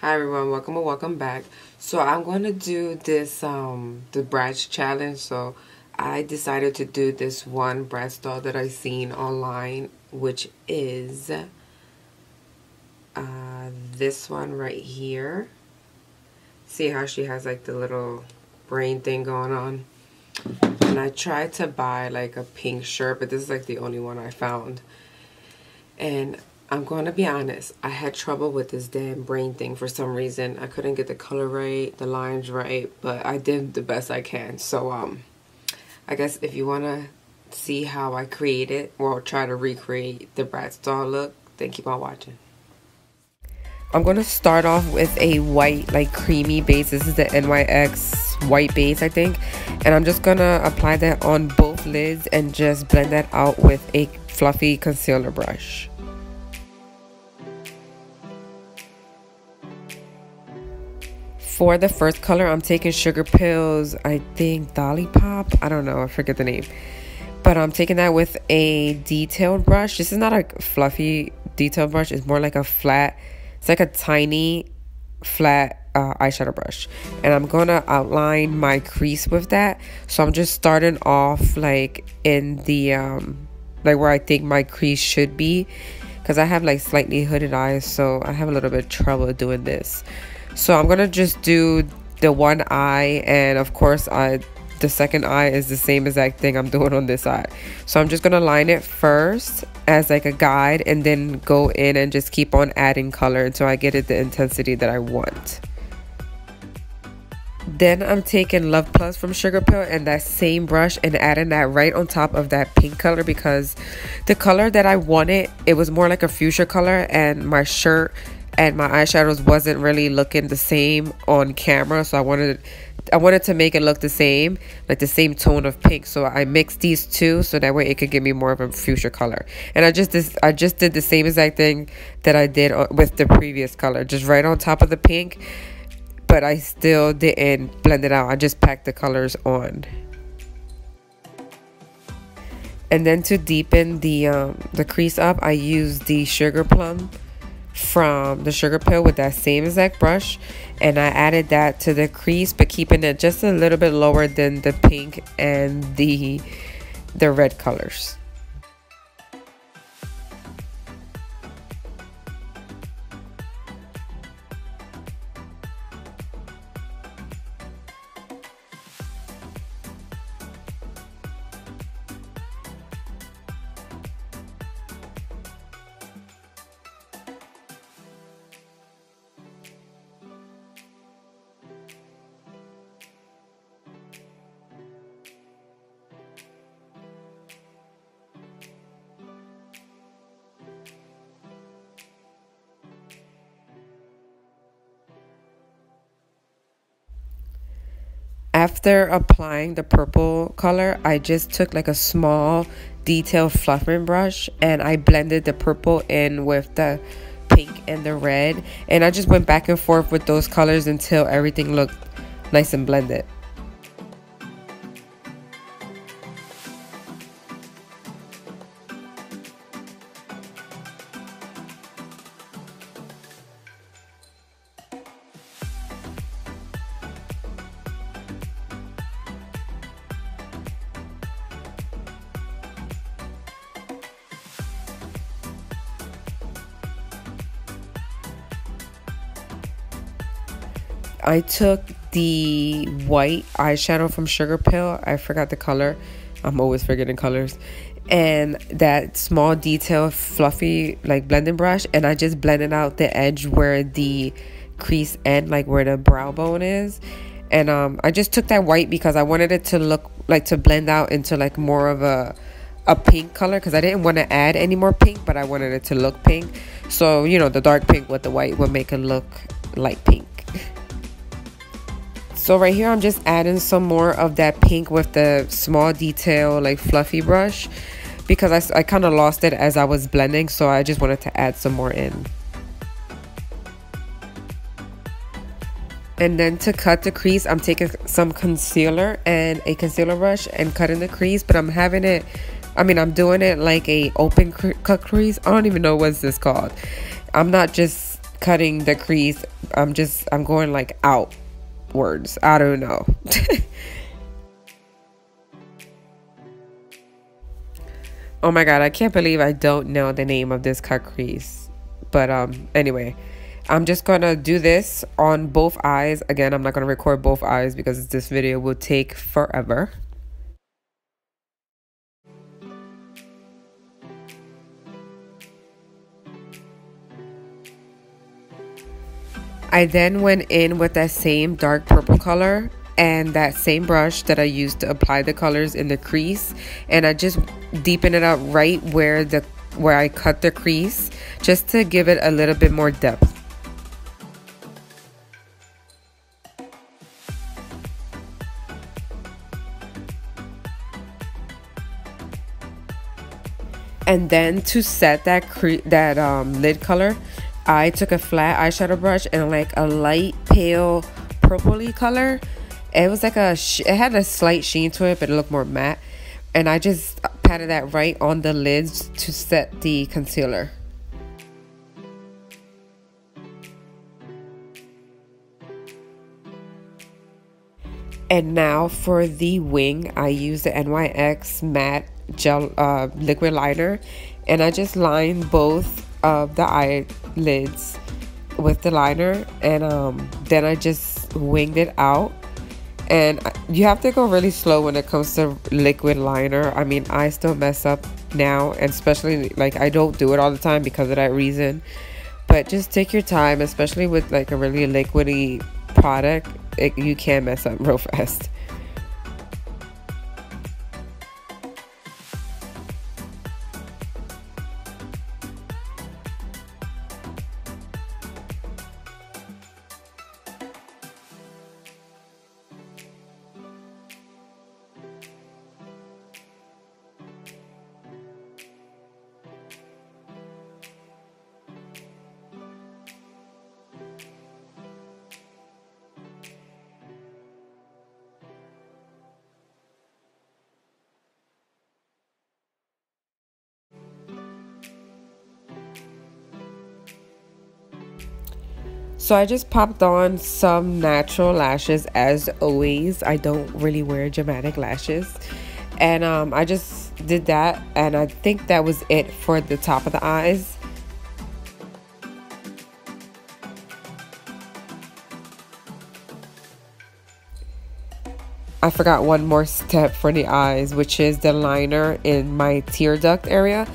Hi everyone, welcome or welcome back. So I'm going to do this the Bratz challenge. So I decided to do this one Bratz doll that I seen online, which is this one right here. See how she has like the little brain thing going on? And I tried to buy like a pink shirt, but this is like the only one I found. And I'm going to be honest, I had trouble with this damn brain thing for some reason. I couldn't get the color right, the lines right, but I did the best I can. So I guess if you want to see how I create it or try to recreate the Bratz doll look, then keep on watching. I'm going to start off with a white, like creamy base. This is the NYX white base, I think. And I'm just going to apply that on both lids and just blend that out with a fluffy concealer brush. For the first color, I'm taking Sugar Pills, I think Dolly Pop, I don't know, I forget the name. But I'm taking that with a detailed brush. This is not a fluffy detailed brush, it's more like a flat, it's like a tiny flat eyeshadow brush. And I'm going to outline my crease with that. So I'm just starting off like in the, like where I think my crease should be. Because I have like slightly hooded eyes, so I have a little bit of trouble doing this. So I'm going to just do the one eye, and of course the second eye is the same exact thing I'm doing on this eye. So I'm just going to line it first as like a guide and then go in and just keep on adding color until I get it the intensity that I want. Then I'm taking Love Plus from Sugar Pill and that same brush and adding that right on top of that pink color, because the color that I wanted, it was more like a fuchsia color, and my shirt and my eyeshadows wasn't really looking the same on camera, so I wanted to make it look the same, like the same tone of pink. So I mixed these two so that way it could give me more of a fuchsia color. And I just did the same exact thing that I did with the previous color, just right on top of the pink, but I still didn't blend it out. I just packed the colors on. And then to deepen the crease up, I used the Sugar Plum from the Sugar Pill with that same exact brush, and I added that to the crease, but keeping it just a little bit lower than the pink and the red colors. After applying the purple color, I just took like a small detailed fluffing brush and I blended the purple in with the pink and the red, and I just went back and forth with those colors until everything looked nice and blended. I took the white eyeshadow from Sugar Pill, I forgot the color, I'm always forgetting colors, and that small detailed fluffy like blending brush, and I just blended out the edge where the crease end, like where the brow bone is. And I just took that white because I wanted it to look like, to blend out into like more of a pink color, because I didn't want to add any more pink, but I wanted it to look pink. So, you know, the dark pink with the white would make it look light pink. So right here, I'm just adding some more of that pink with the small detail, like fluffy brush, because I kind of lost it as I was blending, so I just wanted to add some more in. And then to cut the crease, I'm taking some concealer and a concealer brush and cutting the crease, but I'm doing it like a open cut crease. I don't even know what's this called. I'm not just cutting the crease. I'm going like outwards. I don't know. Oh my god, I can't believe I don't know the name of this cut crease. But anyway, I'm just gonna do this on both eyes. Again, I'm not gonna record both eyes because this video will take forever. I then went in with that same dark purple color and that same brush that I used to apply the colors in the crease, and I just deepen it out right where I cut the crease, just to give it a little bit more depth. And then to set that lid color, I took a flat eyeshadow brush and like a light pale purpley color. It was like it had a slight sheen to it, but it looked more matte. And I just patted that right on the lids to set the concealer. And now for the wing, I use the NYX matte gel liquid liner, and I just lined both of the eyelids with the liner, and then I just winged it out. And you have to go really slow when it comes to liquid liner. I mean, I still mess up now, and especially like I don't do it all the time because of that reason. But just take your time, especially with like a really liquidy product. You can mess up real fast. So I just popped on some natural lashes as always. I don't really wear dramatic lashes. And I just did that, and I think that was it for the top of the eyes. I forgot one more step for the eyes, which is the liner in my tear duct area.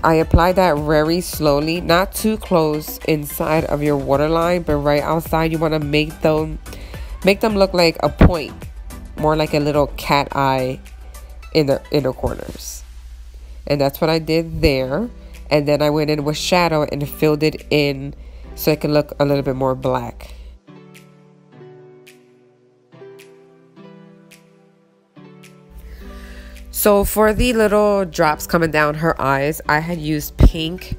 I apply that very slowly, not too close inside of your waterline, but right outside. You want to make them look like a point, more like a little cat eye in the inner corners. And that's what I did there. And then I went in with shadow and filled it in so it could look a little bit more black. So for the little drops coming down her eyes, I had used pink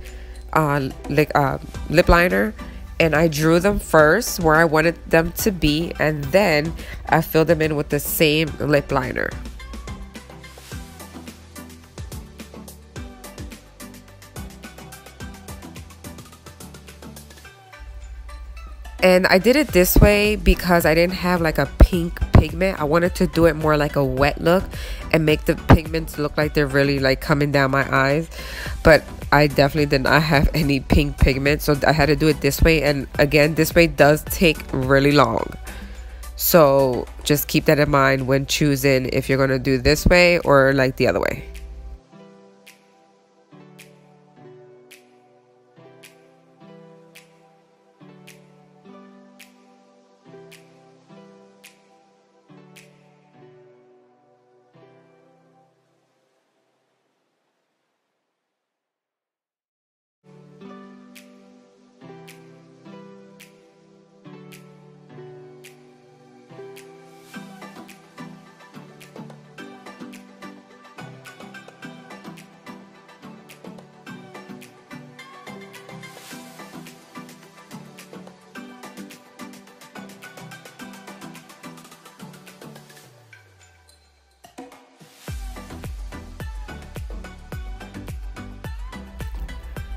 lip liner, and I drew them first where I wanted them to be, and then I filled them in with the same lip liner. And I did it this way because I didn't have like a pink pigment. I wanted to do it more like a wet look and make the pigments look like they're really like coming down my eyes. But I definitely did not have any pink pigment, so I had to do it this way. And again, this way does take really long. So just keep that in mind when choosing if you're gonna do this way or like the other way.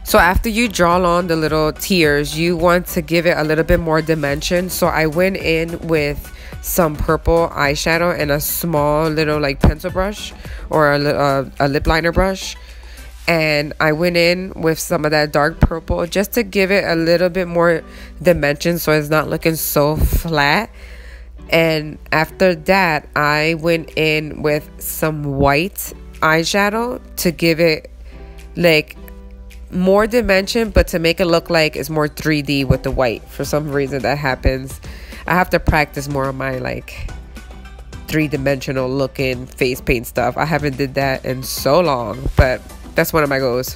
So after you draw on the little tears, you want to give it a little bit more dimension. So I went in with some purple eyeshadow and a small little like pencil brush or a lip liner brush. And I went in with some of that dark purple just to give it a little bit more dimension so it's not looking so flat. And after that, I went in with some white eyeshadow to give it like more dimension, but to make it look like it's more 3D with the white. For some reason that happens. I have to practice more on my like three-dimensional looking face paint stuff. I haven't did that in so long, but that's one of my goals.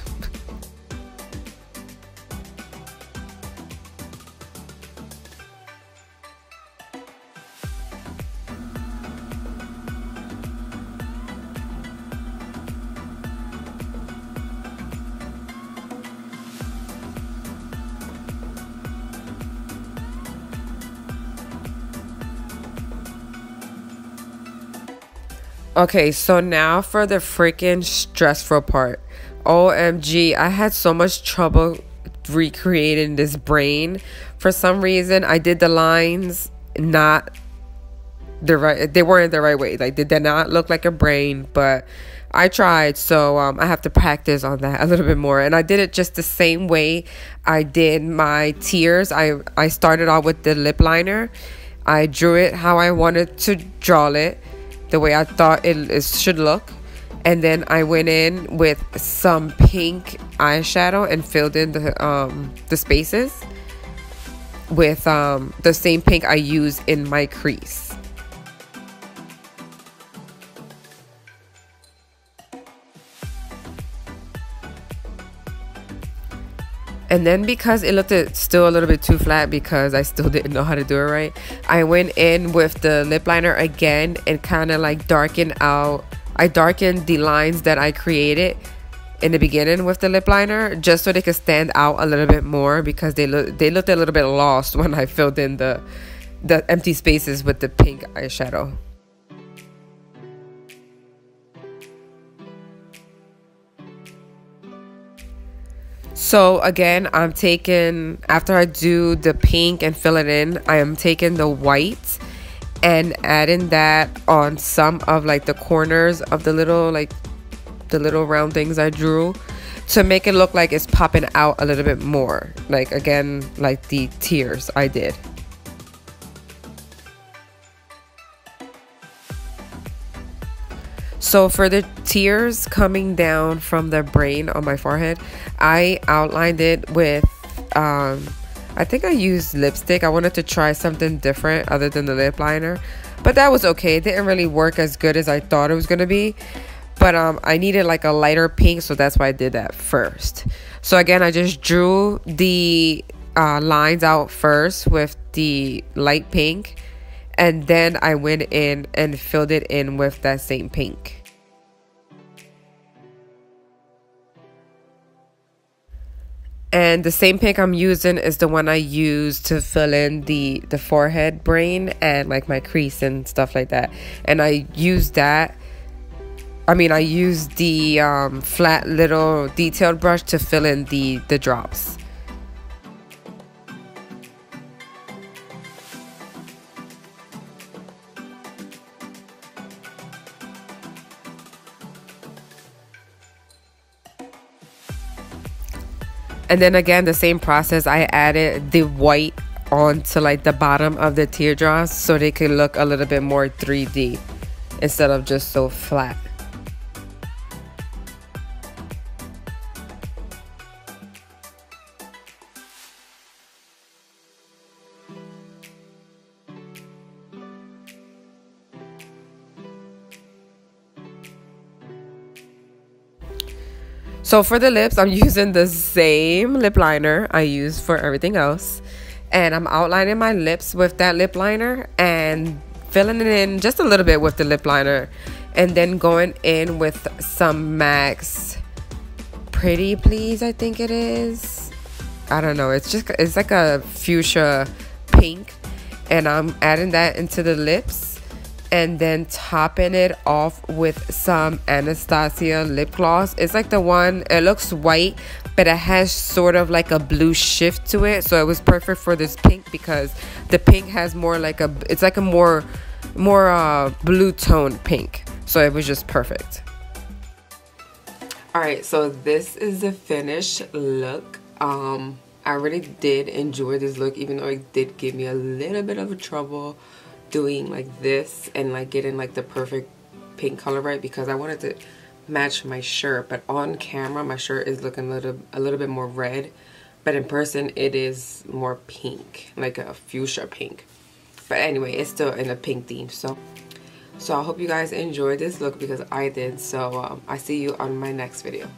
Okay, so now for the freaking stressful part. OMG, I had so much trouble recreating this brain. For some reason, I did the lines not the right, they weren't the right way. Like, they did not look like a brain, but I tried. So I have to practice on that a little bit more. And I did it just the same way I did my tears. I started off with the lip liner. I drew it how I wanted to draw it, the way I thought it should look. And then I went in with some pink eyeshadow and filled in the spaces with the same pink I use in my crease. And then because it looked still a little bit too flat because I still didn't know how to do it right, I went in with the lip liner again and kind of like darkened out. I darkened the lines that I created in the beginning with the lip liner just so they could stand out a little bit more, because they looked a little bit lost when I filled in the empty spaces with the pink eyeshadow. So again, I'm taking, after I do the pink and fill it in, I am taking the white and adding that on some of like the corners of the little round things I drew to make it look like it's popping out a little bit more, like again like the tears I did. So for the tears coming down from the brain on my forehead, I outlined it with I think I used lipstick. I wanted to try something different other than the lip liner, but that was okay. It didn't really work as good as I thought it was gonna be, but I needed like a lighter pink, so that's why I did that first. So again, I just drew the lines out first with the light pink, and then I went in and filled it in with that same pink. And the same pink I'm using is the one I use to fill in the forehead brain and like my crease and stuff like that. And I use that. I use the flat little detailed brush to fill in the drops. And then again, the same process, I added the white onto like the bottom of the teardrops so they could look a little bit more 3D instead of just so flat. So for the lips, I'm using the same lip liner I use for everything else. And I'm outlining my lips with that lip liner and filling it in just a little bit with the lip liner. And then going in with some MAC's Pretty Please, I think it is. I don't know. It's like a fuchsia pink. And I'm adding that into the lips. And then topping it off with some Anastasia lip gloss. It's like the one, it looks white, but it has sort of like a blue shift to it, so it was perfect for this pink because the pink has more like a, it's like a more blue toned pink, so it was just perfect. All right, so this is the finished look. I really did enjoy this look, even though it did give me a little bit of a trouble doing like this and like getting like the perfect pink color right, because I wanted to match my shirt, but on camera my shirt is looking a little bit more red, but in person it is more pink, like a fuchsia pink. But anyway, it's still in a pink theme. So I hope you guys enjoyed this look because I did. So I see you on my next video.